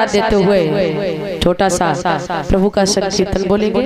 देते हुए छोटा सा प्रभु का संकीर्तन बोलेंगे।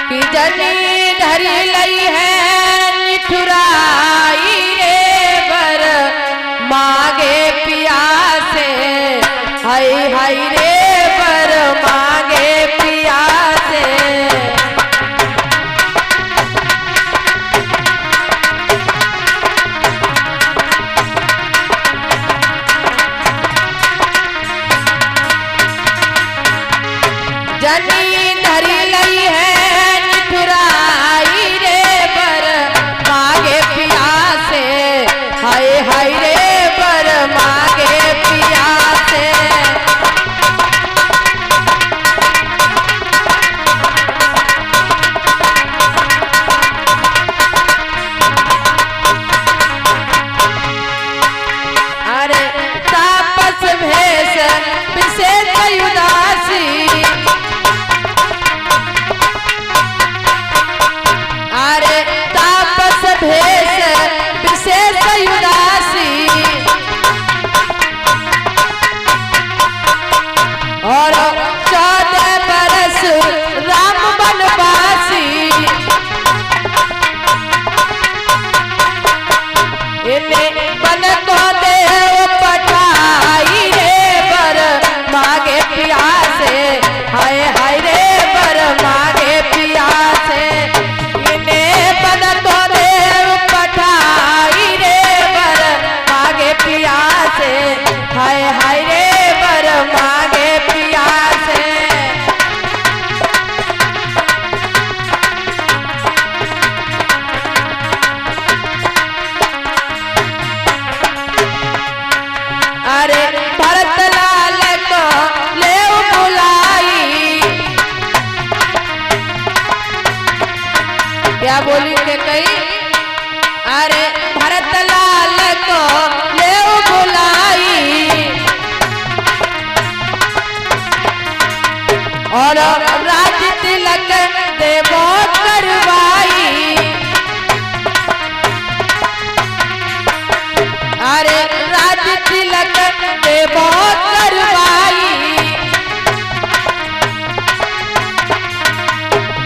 कि जनी धरी लई है निठुराई रे बर मागे पियासे, हाय हाय रे बर मागे पियासे। जनी धरी लई है निठुराई रे बर मागे पियासे, हाय हाय रे बर मागे पियासे। अरे तापस भेष विशेष उदासी, अरे तापस भेष विशेष उदासी। और 14 बरस राम बनवासी, इन्हें बन को देव पठाई रे बर मागे पियासे, हाय हाय रे बर मागे पियासे। इन्हें बन को देव पठाई रे बर मागे पियासे, हाय हाय रे बर मागे पियासे। अरे भरत लाल को ले बुलाई, क्या बोली के कही। अरे भरत लाल को ले बुलाई, और राज तिलक देवो करवाई। अरे राज तिलक देवो करवाई,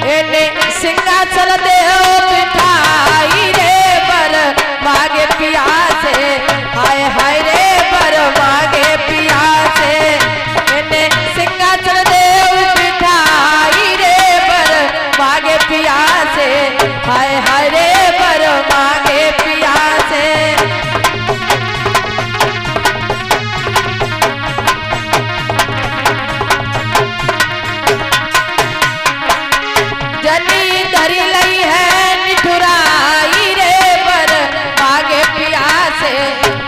इन्हें सिंहासन देव बिठाई रे बर मागे पियासे, हाय हाय रे बर मागे पियासे। इन्हें सिंहासन देव बिठाई रे बर मागे पियासे, हाय हाय रे बर मागे पियासे। जनी धरी लई है निठुराई रे बर मागे पियासे,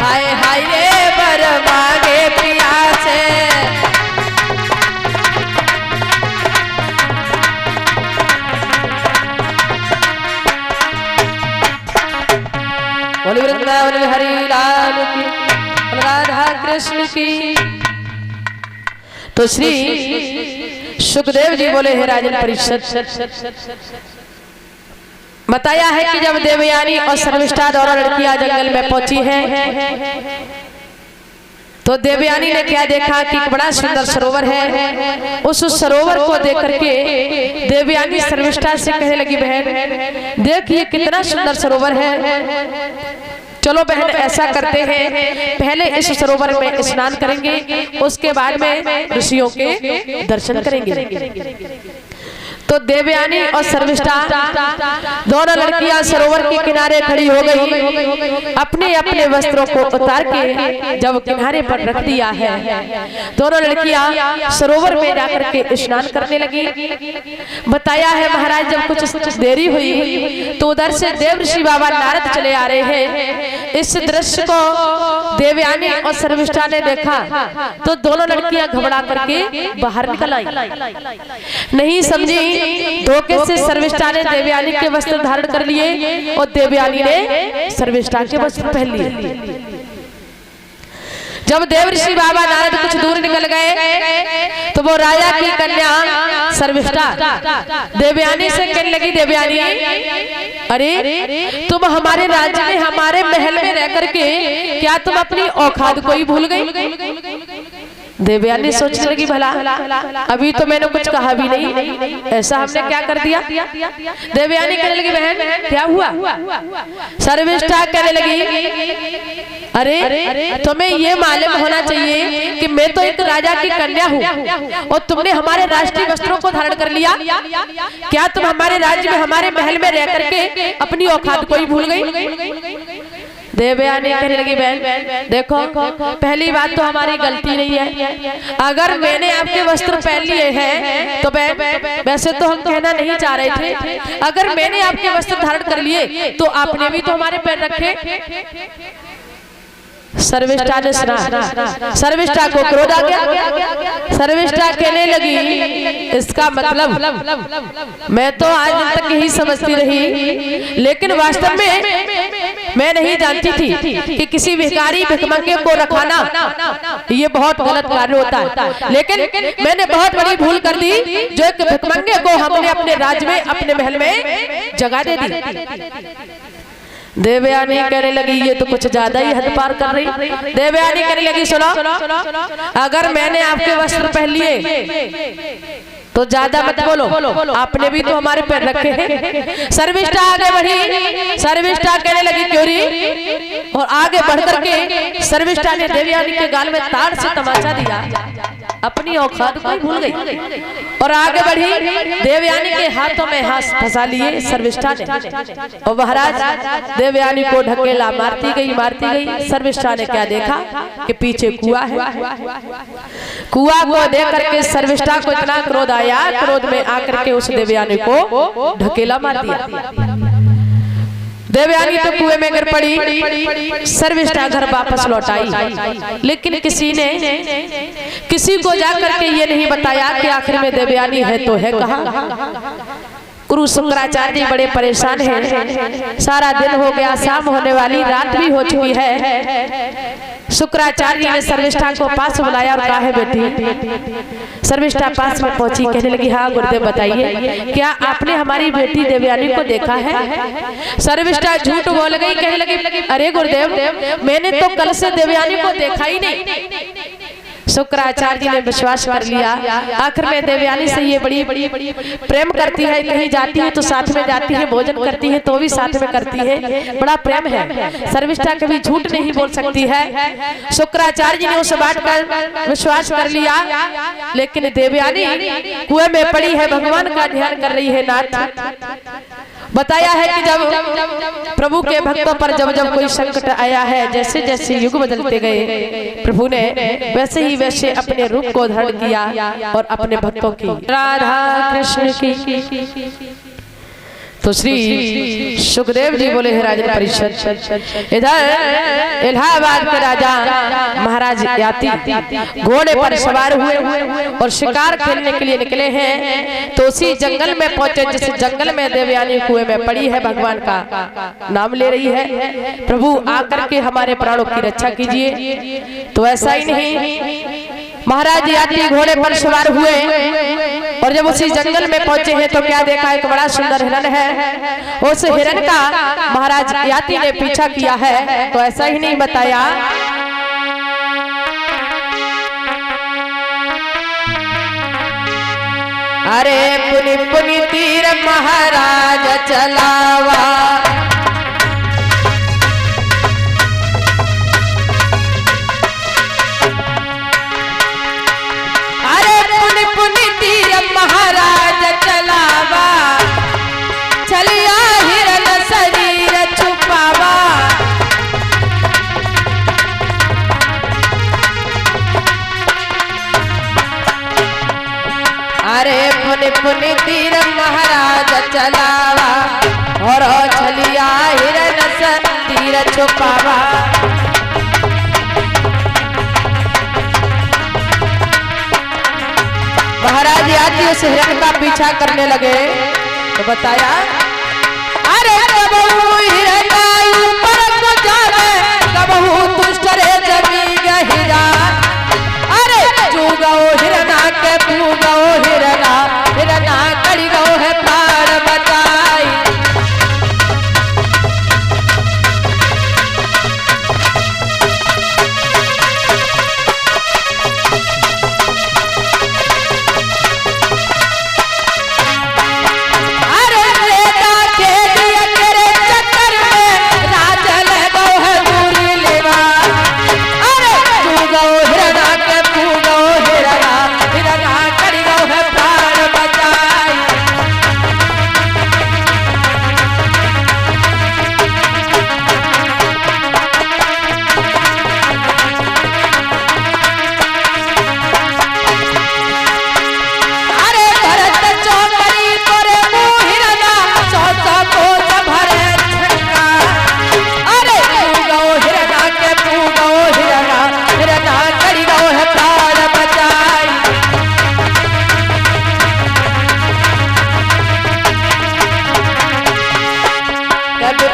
हाय हाय रे बर मागे पियासे। बोले वृंदावन हरि लाल की, राधा कृष्ण की। तो श्री सुखदेव जी बोले हे राजन परीक्षित, बताया है कि जब देवयानी और शर्मिष्ठा दोनों लड़कियां जंगल में पहुंची हैं, तो देवयानी ने क्या देखा कि बड़ा सुंदर सरोवर है। उस सरोवर को देख करके देवयानी शर्मिष्ठा से कहने लगी, बहन देखिए कितना सुंदर सरोवर है, चलो बहन ऐसा करते हैं पहले इस सरोवर में स्नान करेंगे, उसके बाद में ऋषियों के दर्शन करेंगे। तो देवयानी और शर्मिष्ठा दोनों लड़कियां सरोवर के किनारे खड़ी हो गई। अपने अपने वस्त्रों को उतार के जब किनारे पर रख दिया है, दोनों लड़कियां सरोवर में जाकर के स्नान करने लगी। बताया है महाराज जब कुछ देरी हुई तो उधर से देव ऋषि बाबा नारद चले आ रहे हैं। इस दृश्य को देवयानी और शर्मिष्ठा ने देखा तो दोनों लड़कियां घबरा करके बाहर निकल आई। नहीं समझी, धोखे से शर्मिष्ठा ने देवयानी के वस्त्र धारण कर लिए और देवयानी ने शर्मिष्ठा के वस्त्र पहन लिए। जब देवर्षि बाबा नारद कुछ दूर निकल गए तो वो राजा की कन्या सर्विष्ठा देवयानी से कहने लगी, देवयानी अरे तुम हमारे राज्य में हमारे महल में रह करके क्या तुम अपनी औकात को ही भूल गई? देवयानी सोचने लगी, भला अभी तो मैंने कुछ कहा भी नहीं, ऐसा हमने क्या कर दिया? देवयानी कहने लगी, बहन क्या हुआ? सर्विष्ठा कहने लगी, अरे तुम्हें ये मालूम होना चाहिए कि मैं तो एक राजा की कन्या हूँ और तुमने हमारे राष्ट्रीय वस्त्रों को धारण कर लिया। क्या तुम हमारे राज्य में हमारे महल में रह करके अपनी औकात को ही भूल गई? देवयानी कहने लगी, बहन देखो, पहली बात तो हमारी गलती नहीं है। अगर मैंने आपके वस्त्र पहन लिए हैं तो बहन वैसे तो हम कहना नहीं चाह रहे थे, अगर मैंने आपके वस्त्र धारण कर लिए तो आपने भी तो हमारे पैर रखे। सर्विष्ठा ने सुना, सर्विष्ठा को क्रोध आ गया। सर्विष्ठा कहने लगी, इसका मतलब मैं तो आज तक यही समझती रही, लेकिन वास्तव में मैं नहीं जानती थी कि किसी भिखारी भिखमंगे को रखाना ये बहुत गलत कार्य होता है। लेकिन मैंने बहुत बड़ी भूल कर दी जो एक भिखमंगे को हमने अपने राज्य में अपने महल में जगह दे दी। देवयानी कहने लगी, ये तो कुछ ज्यादा ही हद पार कर रही। देवयानी कहने लगी, सुनो, अगर मैंने आपके वस्त्र पहन लिए तो ज्यादा मत बोलो, आपने भी तो हमारे पैर रखे हैं। सर्विष्ठा आगे बढ़ी। सर्विष्ठा कहने लगी, क्यों री? और आगे बढ़ करके सर्विष्ठा ने देवयानी के गाल में ताड़ से तमाचा दिया, अपनी औकात को ही भूल गई और आगे बढ़ी। देवयानी के हाथों में हाथ फंसा लिए सर्विष्ठा ने और महाराज देवयानी को ढकेला मारती गई। सर्विष्ठा ने क्या देखा कि पीछे कुआं है। कुआं को देख करके सर्विष्ठा को इतना क्रोध आया, क्रोध में आकर के उस देवयानी को ढकेला मार दिया। देवयानी तो कुएं में गिर पड़ी। सर्विष्ठा घर वापस लौट आई, लेकिन किसी को जाकर के ये नहीं बताया कि आखिर में देवयानी है तो है कहाँ। गुरु शुक्राचार्य जी बड़े परेशान हैं। सारा दिन हो गया, शाम होने वाली, रात भी हो चुकी है। शुक्राचार्य ने सर्विष्ठा को पास बुलाया और कहा है, बेटी। सर्विष्ठा पास में पहुंची, कहने लगी, हाँ गुरुदेव बताइए, क्या आपने हमारी बेटी देवयानी को देखा है? सर्विष्ठा झूठ बोल गई, कहने लगी, अरे गुरुदेव मैंने तो कल से देवयानी को देखा ही नहीं। शुक्राचार्य जी ने विश्वास कर लिया। आखिर में देवयानी से ये बड़ी प्रेम करती है, कहीं जाती है तो साथ में जाती है, भोजन करती है तो भी साथ में करती है, बड़ा प्रेम है। सर्विष्ठा कभी झूठ नहीं बोल सकती है। शुक्राचार्य जी ने उस बात पर विश्वास कर लिया, लेकिन देवयानी कुएं में पड़ी है, भगवान का ध्यान कर रही है। नाथ बताया है कि जब प्रभु के भक्तों पर जब कोई संकट आया है, जैसे जैसे युग बदलते गए, प्रभु ने वैसे अपने रूप को धारण किया और अपने भक्तों की राधा कृष्ण की। तो श्री सुखदेव जी बोले, है राजन परिषद। इधर इलाहाबाद के राजा महाराज याती घोड़े पर सवार हुए और शिकार खेलने के लिए निकले हैं। तो उसी जंगल में पहुंचे जिस जंगल में देवयानी कुएं में पड़ी है, भगवान का नाम ले रही है, प्रभु आकर के हमारे प्राणों की रक्षा कीजिए। तो ऐसा ही नहीं, महाराज याती घोड़े पर सवार हुए और जब उसी जंगल में पहुंचे हैं तो क्या देखा, एक बड़ा सुंदर हिरन है। उस हिरन का महाराज याती ने पीछा किया है। तो ऐसा ही नहीं बताया, अरे पुनि पुनि तीर महाराज चलावा, महाराज चलावा, चलिया हिरन शरीर छुपावा। अरे पुनि पुनि तीर महाराज चलावा और चलिया हिरन शरीर छुपावा। महाराज याती उस हिरन का पीछा करने लगे तो बताया, अरे कबहू हिरन ऊपर को जावे, कबहू दुष्ट रे जमी गहिरा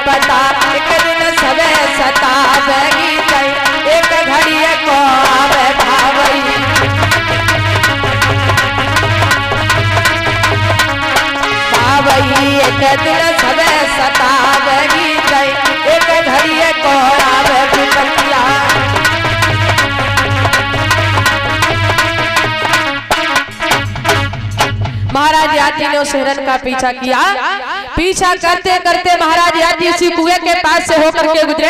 पता एक दिन सबे सतावेगी कई एक घड़ी को आवे भावई भावई एक दिन सबे सतावेगी कई एक घड़ी को आवे विपत्तिया महाराज याती ने उस हिरण का पीछा किया। पीछा करते करते महाराज याती उसी कुएं के पास से होकर के गुजरे।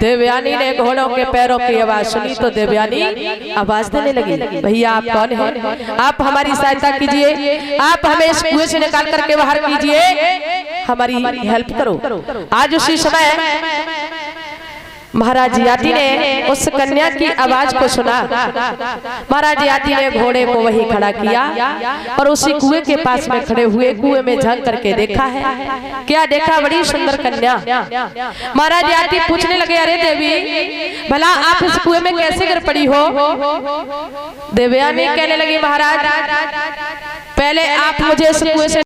देवयानी ने घोड़ों के पैरों की आवाज सुनी तो देवयानी आवाज देने लगी, भैया आप कौन हैं? आप हमारी सहायता कीजिए, आप हमें इस कुएं से निकाल करके बाहर कीजिए, हमारी हेल्प करो। आज उसी समय महाराज याती ने उस कन्या की आवाज को सुना। महाराज याती ने घोड़े को वहीं खड़ा किया और उसी कुएं के पास में खड़े हुए कुएं में झांक करके देखा है। क्या देखा? बड़ी सुंदर कन्या। महाराज याती पूछने लगे, अरे देवी भला आप इस कुएं में कैसे गिर पड़ी हो? देवयानी कहने लगी, महाराज पहले आप मुझे इस कुएं से